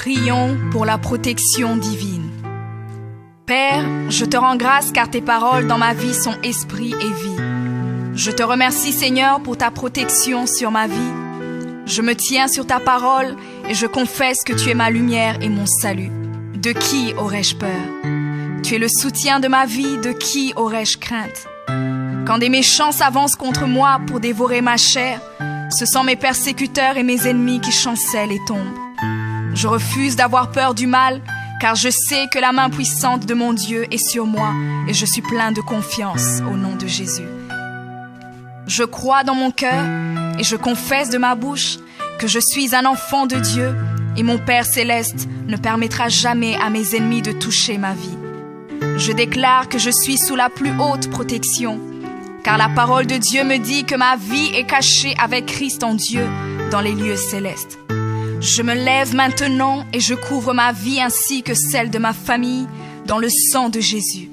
Prions pour la protection divine. Père, je te rends grâce car tes paroles dans ma vie sont esprit et vie. Je te remercie Seigneur pour ta protection sur ma vie. Je me tiens sur ta parole et je confesse que tu es ma lumière et mon salut. De qui aurais-je peur? Tu es le soutien de ma vie, de qui aurais-je crainte? Quand des méchants s'avancent contre moi pour dévorer ma chair, ce sont mes persécuteurs et mes ennemis qui chancellent et tombent. Je refuse d'avoir peur du mal, car je sais que la main puissante de mon Dieu est sur moi et je suis plein de confiance au nom de Jésus. Je crois dans mon cœur et je confesse de ma bouche que je suis un enfant de Dieu et mon Père céleste ne permettra jamais à mes ennemis de toucher ma vie. Je déclare que je suis sous la plus haute protection, car la parole de Dieu me dit que ma vie est cachée avec Christ en Dieu dans les lieux célestes. Je me lève maintenant et je couvre ma vie ainsi que celle de ma famille dans le sang de Jésus.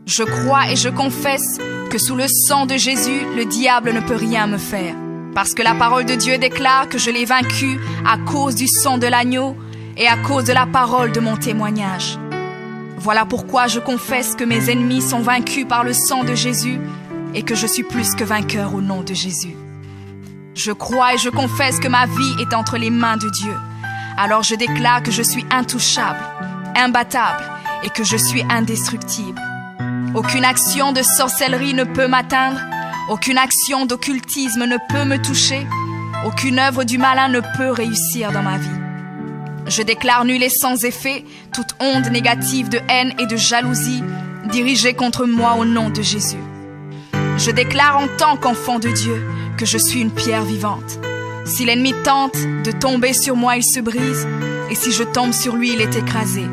Je crois et je confesse que sous le sang de Jésus, le diable ne peut rien me faire. Parce que la parole de Dieu déclare que je l'ai vaincu à cause du sang de l'agneau et à cause de la parole de mon témoignage. Voilà pourquoi je confesse que mes ennemis sont vaincus par le sang de Jésus et que je suis plus que vainqueur au nom de Jésus. Je crois et je confesse que ma vie est entre les mains de Dieu. Alors je déclare que je suis intouchable, imbattable et que je suis indestructible. Aucune action de sorcellerie ne peut m'atteindre, aucune action d'occultisme ne peut me toucher, aucune œuvre du malin ne peut réussir dans ma vie. Je déclare nul et sans effet toute onde négative de haine et de jalousie dirigée contre moi au nom de Jésus. Je déclare en tant qu'enfant de Dieu que je suis une pierre vivante. Si l'ennemi tente de tomber sur moi, il se brise, et si je tombe sur lui, il est écrasé.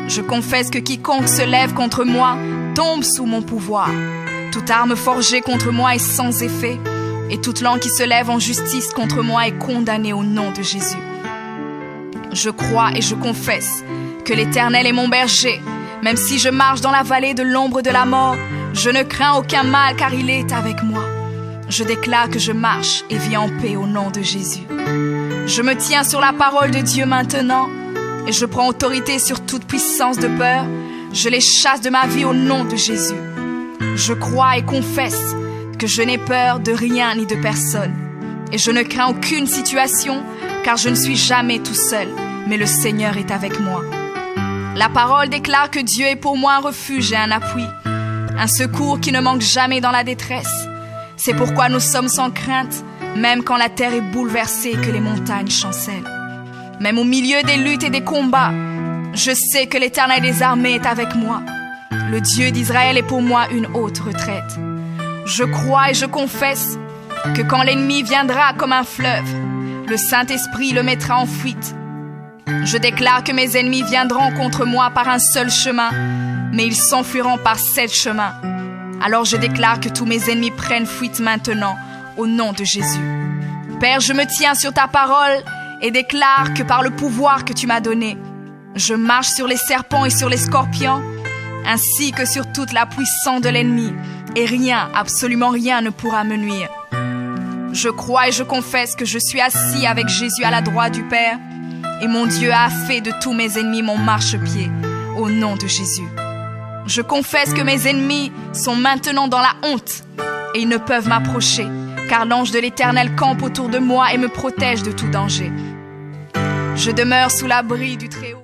Je confesse que quiconque se lève contre moi tombe sous mon pouvoir. Toute arme forgée contre moi est sans effet, et toute langue qui se lève en justice contre moi est condamnée au nom de Jésus. Je crois et je confesse que l'Éternel est mon berger. Même si je marche dans la vallée de l'ombre de la mort, je ne crains aucun mal car il est avec moi. Je déclare que je marche et vis en paix au nom de Jésus. Je me tiens sur la parole de Dieu maintenant et je prends autorité sur toute puissance de peur. Je les chasse de ma vie au nom de Jésus. Je crois et confesse que je n'ai peur de rien ni de personne. Et je ne crains aucune situation car je ne suis jamais tout seul, mais le Seigneur est avec moi. La parole déclare que Dieu est pour moi un refuge et un appui, un secours qui ne manque jamais dans la détresse. C'est pourquoi nous sommes sans crainte, même quand la terre est bouleversée et que les montagnes chancellent. Même au milieu des luttes et des combats, je sais que l'Éternel des armées est avec moi. Le Dieu d'Israël est pour moi une haute retraite. Je crois et je confesse que quand l'ennemi viendra comme un fleuve, le Saint-Esprit le mettra en fuite. Je déclare que mes ennemis viendront contre moi par un seul chemin, mais ils s'enfuiront par 7 chemins. Alors je déclare que tous mes ennemis prennent fuite maintenant, au nom de Jésus. Père, je me tiens sur ta parole et déclare que par le pouvoir que tu m'as donné, je marche sur les serpents et sur les scorpions, ainsi que sur toute la puissance de l'ennemi, et rien, absolument rien ne pourra me nuire. Je crois et je confesse que je suis assis avec Jésus à la droite du Père, et mon Dieu a fait de tous mes ennemis mon marchepied, au nom de Jésus. Je confesse que mes ennemis sont maintenant dans la honte et ils ne peuvent m'approcher, car l'ange de l'Éternel campe autour de moi et me protège de tout danger. Je demeure sous l'abri du Très-Haut.